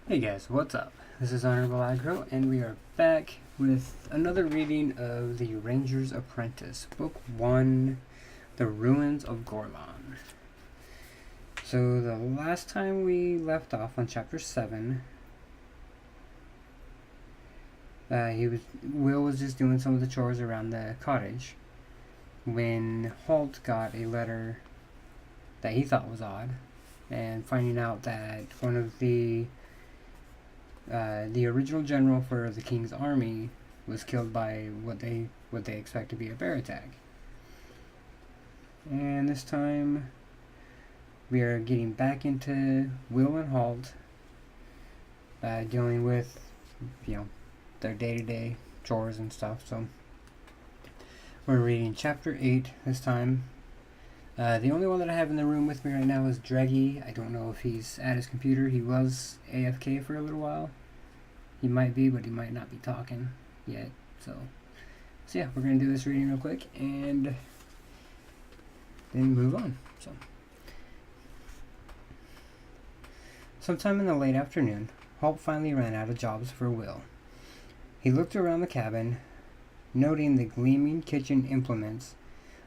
Hey guys, what's up? This is honorableaggro, and we are back with another reading of The Ranger's Apprentice, Book 1, The Ruins of Gorlan. So the last time we left off on Chapter 7, Will was just doing some of the chores around the cottage when Holt got a letter that he thought was odd, and finding out that one of the original general for the king's army was killed by what they expect to be a bear attack. And this time we are getting back into Will and Holt dealing with their day-to-day chores and stuff. So we're reading chapter 8 this time. The only one that I have in the room with me right now is Dreggy. I don't know if he's at his computer. He was AFK for a little while. He might be, but he might not be talking yet. So yeah, we're going to do this reading real quick and then move on. Sometime in the late afternoon, Holt finally ran out of jobs for Will. He looked around the cabin, noting the gleaming kitchen implements,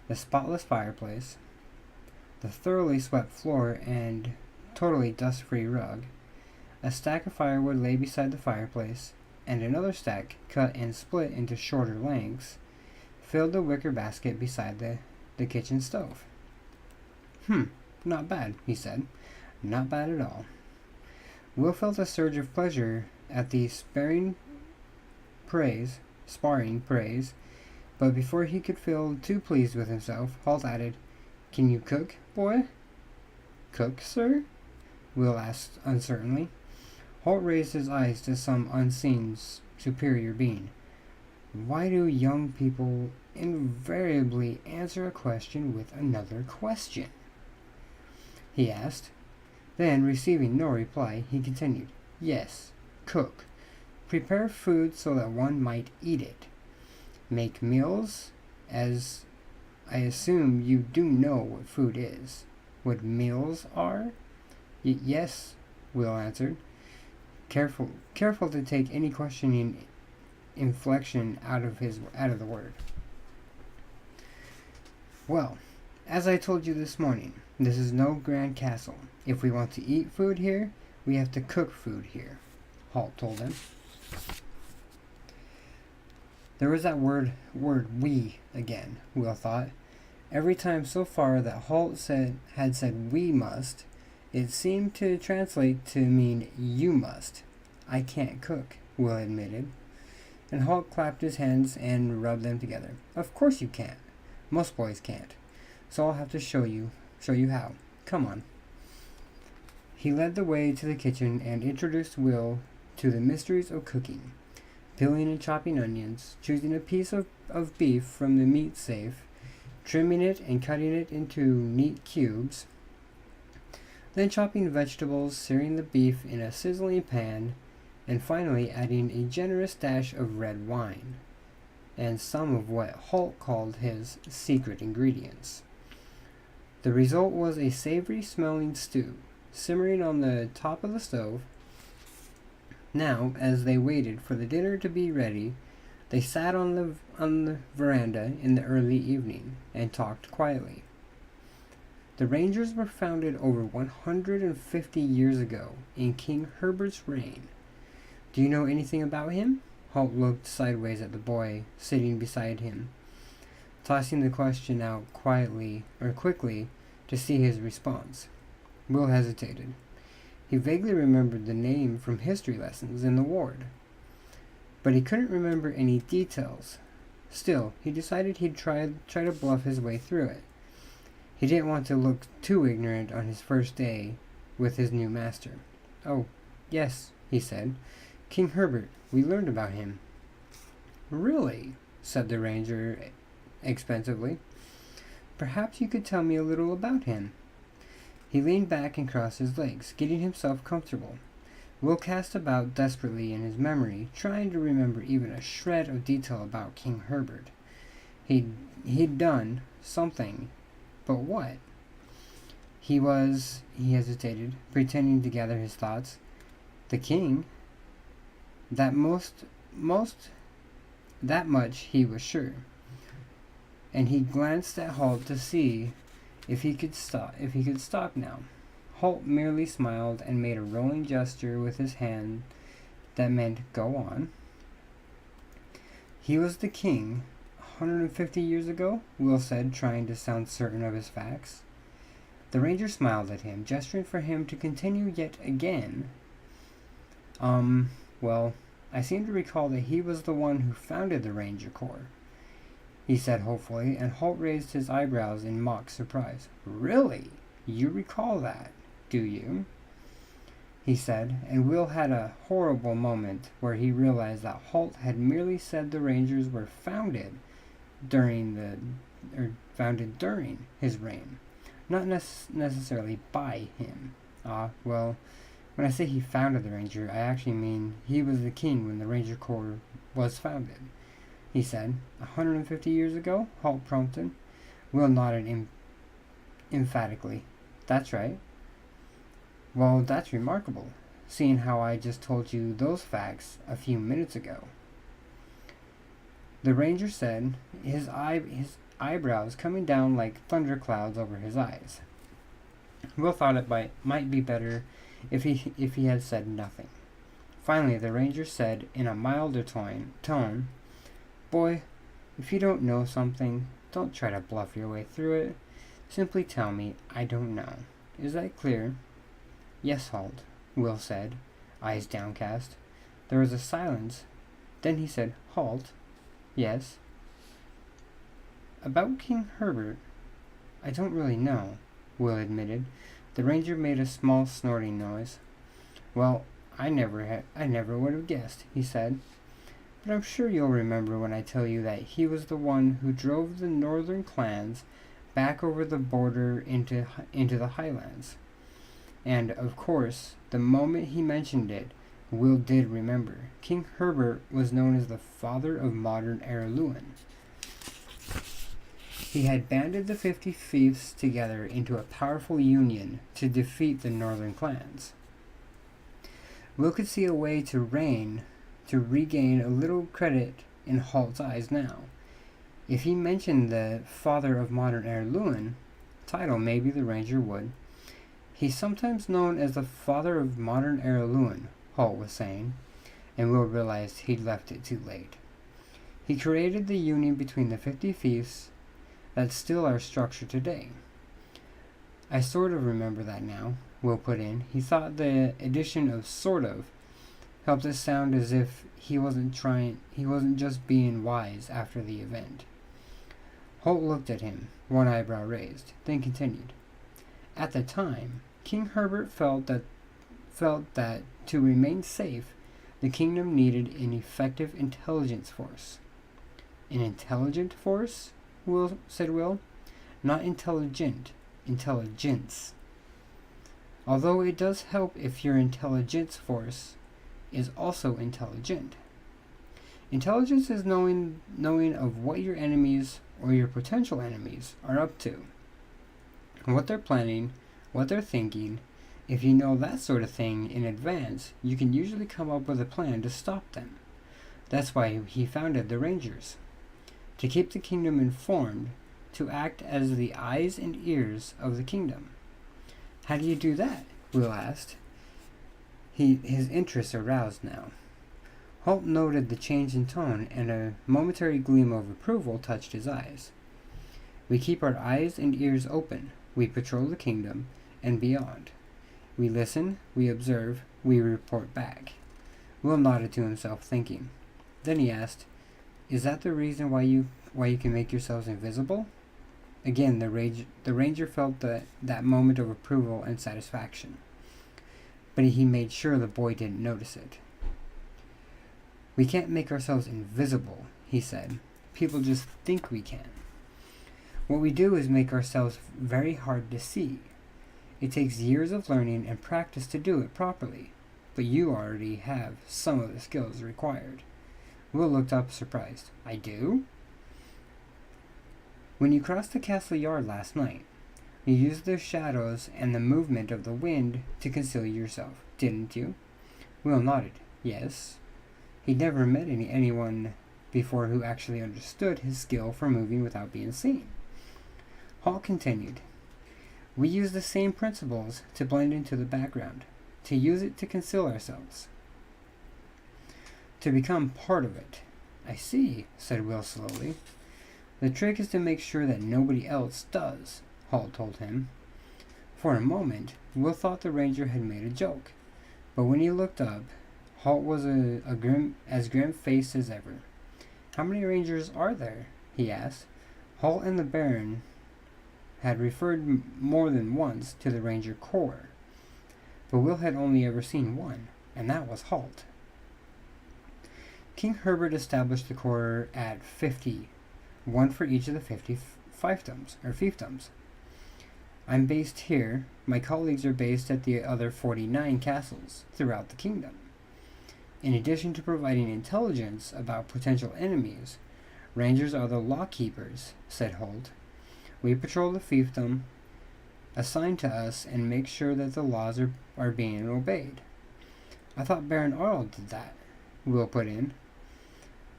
the spotless fireplace, the thoroughly swept floor and totally dust-free rug. A stack of firewood lay beside the fireplace, and another stack, cut and split into shorter lengths, filled the wicker basket beside the kitchen stove. Not bad, he said. Not bad at all. Will felt a surge of pleasure at the sparring praise, but before he could feel too pleased with himself, Holt added, "Can you cook, boy?" "Cook, sir?" Will asked uncertainly. Holt raised his eyes to some unseen superior being. Why do young people invariably answer a question with another question? He asked. Then, receiving no reply, he continued, "Yes, cook. Prepare food so that one might eat it. Make meals, as I assume you do know what food is. What meals are?" "Yes," Will answered, careful to take any questioning inflection out of the word. "Well, as I told you this morning, this is no grand castle. If we want to eat food here, we have to cook food here," Holt told him. There was that word we again, Will thought. Every time so far that Holt had said we must, it seemed to translate to mean you must. "I can't cook," Will admitted. And Holt clapped his hands and rubbed them together. "Of course you can't. Most boys can't. So I'll have to show you how. Come on." He led the way to the kitchen and introduced Will to the mysteries of cooking. Peeling and chopping onions, choosing a piece of beef from the meat safe, trimming it and cutting it into neat cubes, then chopping vegetables, searing the beef in a sizzling pan, and finally adding a generous dash of red wine, and some of what Holt called his secret ingredients. The result was a savory-smelling stew, simmering on the top of the stove. Now, as they waited for the dinner to be ready, they sat on the veranda in the early evening and talked quietly. The Rangers were founded over 150 years ago in King Herbert's reign. "Do you know anything about him?" Holt looked sideways at the boy sitting beside him, tossing the question out quickly to see his response. Will hesitated. He vaguely remembered the name from history lessons in the ward, but he couldn't remember any details. Still, he decided he'd try to bluff his way through it. He didn't want to look too ignorant on his first day with his new master. "Oh, yes," he said. "King Herbert. We learned about him." "Really?" said the ranger expensively. "Perhaps you could tell me a little about him." He leaned back and crossed his legs, getting himself comfortable. Will cast about desperately in his memory, trying to remember even a shred of detail about King Herbert. He'd done something, but what? He hesitated, pretending to gather his thoughts. The king? That that much he was sure, and he glanced at Holt to see if he could stop now. Holt merely smiled and made a rolling gesture with his hand that meant go on. He was the king 150 years ago, Will said, trying to sound certain of his facts. The ranger smiled at him, gesturing for him to continue yet again. Well, I seem to recall that he was the one who founded the Ranger Corps, he said hopefully, and Holt raised his eyebrows in mock surprise. Really? You recall that, do you? He said, and Will had a horrible moment where he realized that Holt had merely said the Rangers were founded during his reign, not necessarily by him. Well, when I say he founded the Ranger, I actually mean he was the king when the Ranger Corps was founded, he said. 150 years ago? Holt prompted. Will nodded emphatically. That's right. Well, that's remarkable, seeing how I just told you those facts a few minutes ago. The ranger said, his eyebrows coming down like thunderclouds over his eyes. Will thought it might be better if he had said nothing. Finally, the ranger said in a milder tone, Boy, if you don't know something, don't try to bluff your way through it. Simply tell me, I don't know. Is that clear? Yes, Holt, Will said, eyes downcast. There was a silence. Then he said, Holt. Yes. About King Herbert, I don't really know, Will admitted. The ranger made a small snorting noise. Well, I never would have guessed, he said. But I'm sure you'll remember when I tell you that he was the one who drove the northern clans back over the border into the highlands. And, of course, the moment he mentioned it, Will did remember. King Herbert was known as the father of modern Erluin. He had banded the 50 fiefs together into a powerful union to defeat the northern clans. Will could see a way to regain a little credit in Holt's eyes now. If he mentioned the father of modern Erluin title, maybe the ranger would. He's sometimes known as the father of modern Erluin, Holt was saying, and Will realized he'd left it too late. He created the union between the 50 fiefs that's still our structure today. I sort of remember that now, Will put in. He thought the addition of sort of helped it sound as if he wasn't just being wise after the event. Holt looked at him, one eyebrow raised, then continued. At the time, King Herbert felt that to remain safe, the kingdom needed an effective intelligence force. An intelligent force? said Will. Not intelligent, intelligence. Although it does help if your intelligence force is also intelligent. Intelligence is knowing of what your enemies or your potential enemies are up to, what they're planning, what they're thinking. If you know that sort of thing in advance, you can usually come up with a plan to stop them. That's why he founded the Rangers. To keep the kingdom informed, to act as the eyes and ears of the kingdom. How do you do that? Will asked. His interest aroused now. Holt noted the change in tone, and a momentary gleam of approval touched his eyes. We keep our eyes and ears open. We patrol the kingdom and beyond. We listen, we observe, we report back. Will nodded to himself, thinking. Then he asked, Is that the reason why you can make yourselves invisible? Again, the ranger felt that moment of approval and satisfaction. But he made sure the boy didn't notice it. We can't make ourselves invisible, he said. People just think we can. What we do is make ourselves very hard to see. It takes years of learning and practice to do it properly, but you already have some of the skills required. Will looked up surprised. I do? When you crossed the castle yard last night, you used the shadows and the movement of the wind to conceal yourself, didn't you? Will nodded. Yes. He'd never met anyone before who actually understood his skill for moving without being seen. Holt continued. We use the same principles to blend into the background, to use it to conceal ourselves, to become part of it. I see, said Will slowly. The trick is to make sure that nobody else does, Holt told him. For a moment, Will thought the ranger had made a joke, but when he looked up, Holt was as grim-faced as ever. How many rangers are there? He asked. Holt and the Baron had referred more than once to the Ranger Corps, but Will had only ever seen one, and that was Holt. King Herbert established the Corps at 50, one for each of the 50 fiefdoms. I'm based here. My colleagues are based at the other 49 castles throughout the kingdom. In addition to providing intelligence about potential enemies, Rangers are the law keepers, said Holt. We patrol the fiefdom assigned to us and make sure that the laws are being obeyed. I thought Baron Arnold did that, Will put in.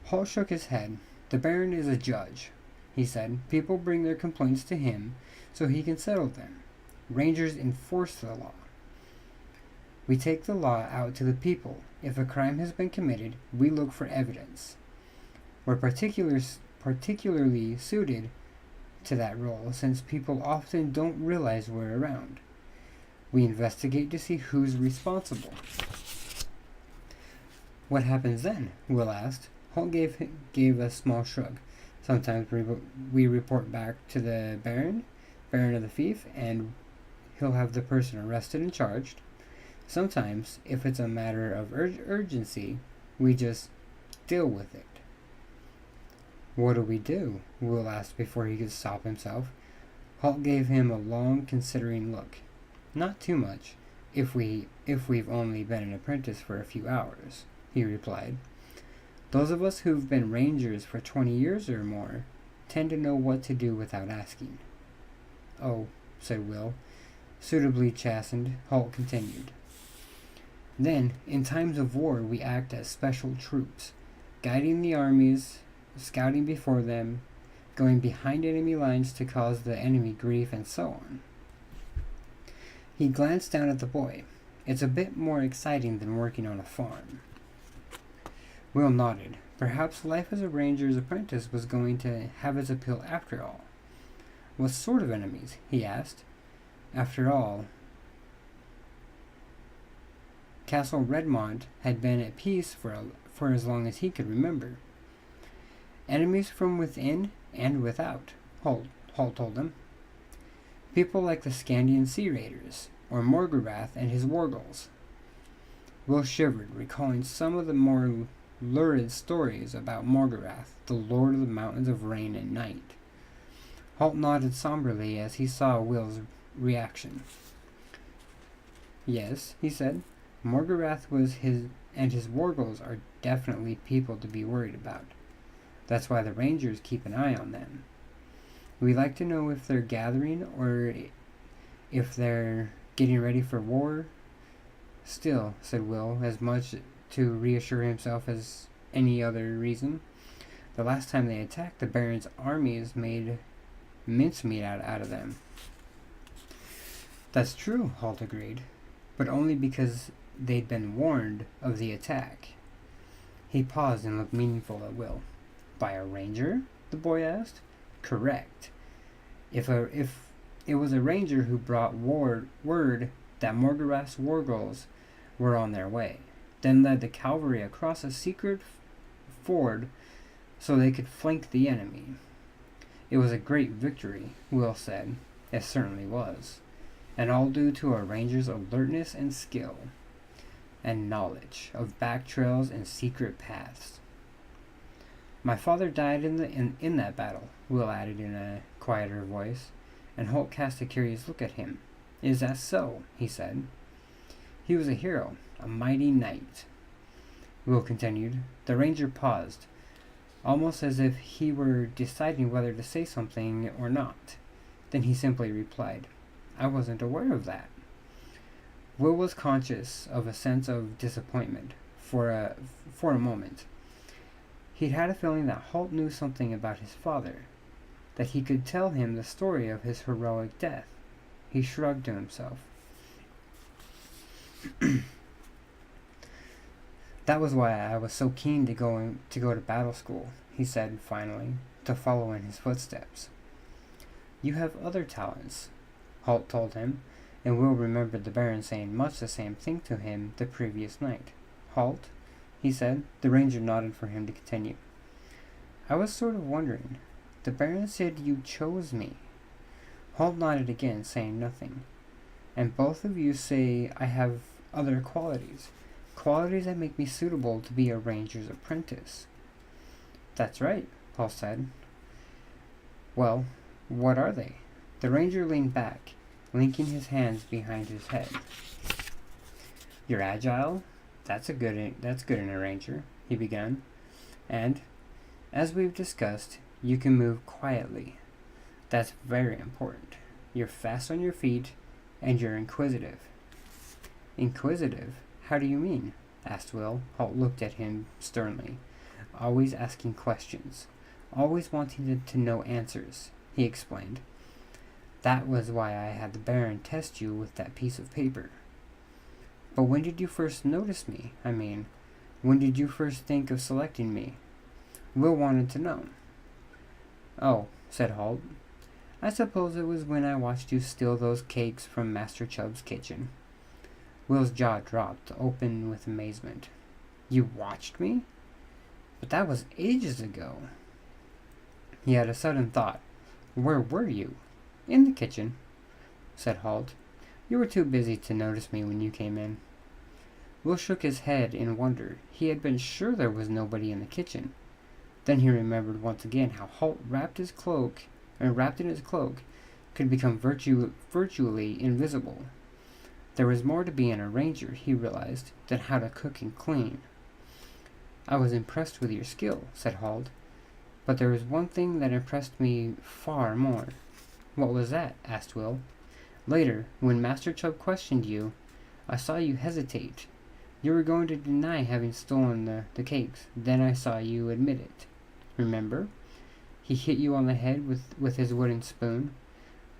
Holt shook his head. The Baron is a judge, he said. People bring their complaints to him so he can settle them. Rangers enforce the law. We take the law out to the people. If a crime has been committed, we look for evidence. We're particularly suited to that role since people often don't realize we're around. We investigate to see who's responsible. What happens then? Will asked. Holt gave a small shrug. Sometimes we report back to the Baron of the Fief, and he'll have the person arrested and charged. Sometimes, if it's a matter of urgency, we just deal with it. What do we do? Will asked before he could stop himself. Holt gave him a long, considering look. Not too much, if we've only been an apprentice for a few hours, he replied. Those of us who've been rangers for 20 years or more tend to know what to do without asking. Oh, said Will. Suitably chastened, Holt continued. Then, in times of war, we act as special troops, guiding the armies, scouting before them, going behind enemy lines to cause the enemy grief, and so on. He glanced down at the boy. It's a bit more exciting than working on a farm. Will nodded. Perhaps life as a ranger's apprentice was going to have its appeal after all. What sort of enemies? He asked. After all, Castle Redmont had been at peace for as long as he could remember. Enemies from within and without, Holt told him. People like the Scandian Sea Raiders, or Morgarath and his wargulls. Will shivered, recalling some of the more lurid stories about Morgarath, the lord of the mountains of rain and night. Holt nodded somberly as he saw Will's reaction. Yes, he said. Morgarath and his wargulls are definitely people to be worried about. That's why the Rangers keep an eye on them. We like to know if they're gathering or if they're getting ready for war. Still, said Will, as much to reassure himself as any other reason. The last time they attacked, the Baron's armies made mincemeat out of them. That's true, Holt agreed, but only because they'd been warned of the attack. He paused and looked meaningful at Will. By a ranger? The boy asked. Correct. If it was a ranger who brought word that Morgarath's wargulls were on their way, then led the cavalry across a secret ford so they could flank the enemy. It was a great victory, Will said. It certainly was, and all due to a ranger's alertness and skill, and knowledge of back trails and secret paths. My father died in that battle, Will added in a quieter voice, and Holt cast a curious look at him. Is that so? He said. He was a hero, a mighty knight. Will continued. The ranger paused, almost as if he were deciding whether to say something or not. Then he simply replied, I wasn't aware of that. Will was conscious of a sense of disappointment for a moment. He'd had a feeling that Holt knew something about his father, that he could tell him the story of his heroic death. He shrugged to himself. That was why I was so keen to go to battle school, he said finally, to follow in his footsteps. You have other talents, Holt told him, and Will remembered the Baron saying much the same thing to him the previous night. Holt, he said. The ranger nodded for him to continue. I was sort of wondering. The Baron said you chose me. Holt nodded again, saying nothing. And both of you say I have other qualities. Qualities that make me suitable to be a ranger's apprentice. That's right, Paul said. Well, what are they? The ranger leaned back, linking his hands behind his head. You're agile? That's good in a ranger, he began. And, as we've discussed, you can move quietly. That's very important. You're fast on your feet, and you're inquisitive. Inquisitive? How do you mean? Asked Will. Holt looked at him sternly. Always asking questions. Always wanting to know answers, he explained. That was why I had the Baron test you with that piece of paper. But when did you first notice me? I mean, when did you first think of selecting me? Will wanted to know. Oh, said Holt. I suppose it was when I watched you steal those cakes from Master Chubb's kitchen. Will's jaw dropped, open with amazement. You watched me? But that was ages ago. He had a sudden thought. Where were you? In the kitchen, said Holt. You were too busy to notice me when you came in. Will shook his head in wonder. He had been sure there was nobody in the kitchen. Then he remembered once again how Holt wrapped in his cloak, could become virtually invisible. There was more to being a ranger, he realized, than how to cook and clean. I was impressed with your skill, said Holt, but there was one thing that impressed me far more. What was that? Asked Will. Later, when Master Chubb questioned you, I saw you hesitate. You were going to deny having stolen the cakes. Then I saw you admit it. Remember? He hit you on the head with his wooden spoon.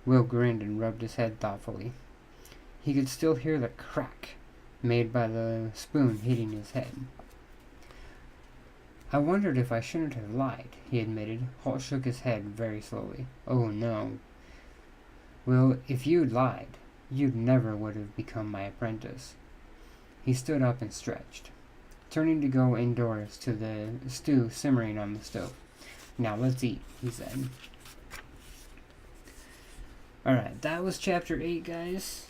Will grinned and rubbed his head thoughtfully. He could still hear the crack made by the spoon hitting his head. I wondered if I shouldn't have lied, he admitted. Holt shook his head very slowly. Oh, no. Well, if you'd lied, you never would have become my apprentice. He stood up and stretched, turning to go indoors to the stew simmering on the stove. Now let's eat, he said. Alright, that was chapter 8, guys.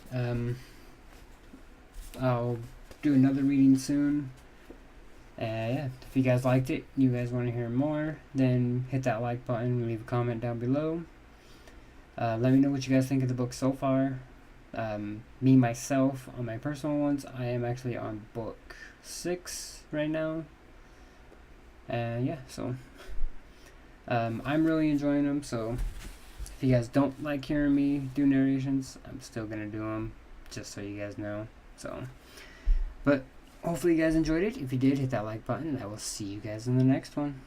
I'll do another reading soon. Yeah, if you guys liked it, you guys want to hear more, then hit that like button and leave a comment down below. Let me know what you guys think of the book so far. Me, myself, on my personal ones, I am actually on book 6 right now. Yeah, so I'm really enjoying them, so if you guys don't like hearing me do narrations, I'm still going to do them, just so you guys know. So, but hopefully you guys enjoyed it. If you did, hit that like button. I will see you guys in the next one.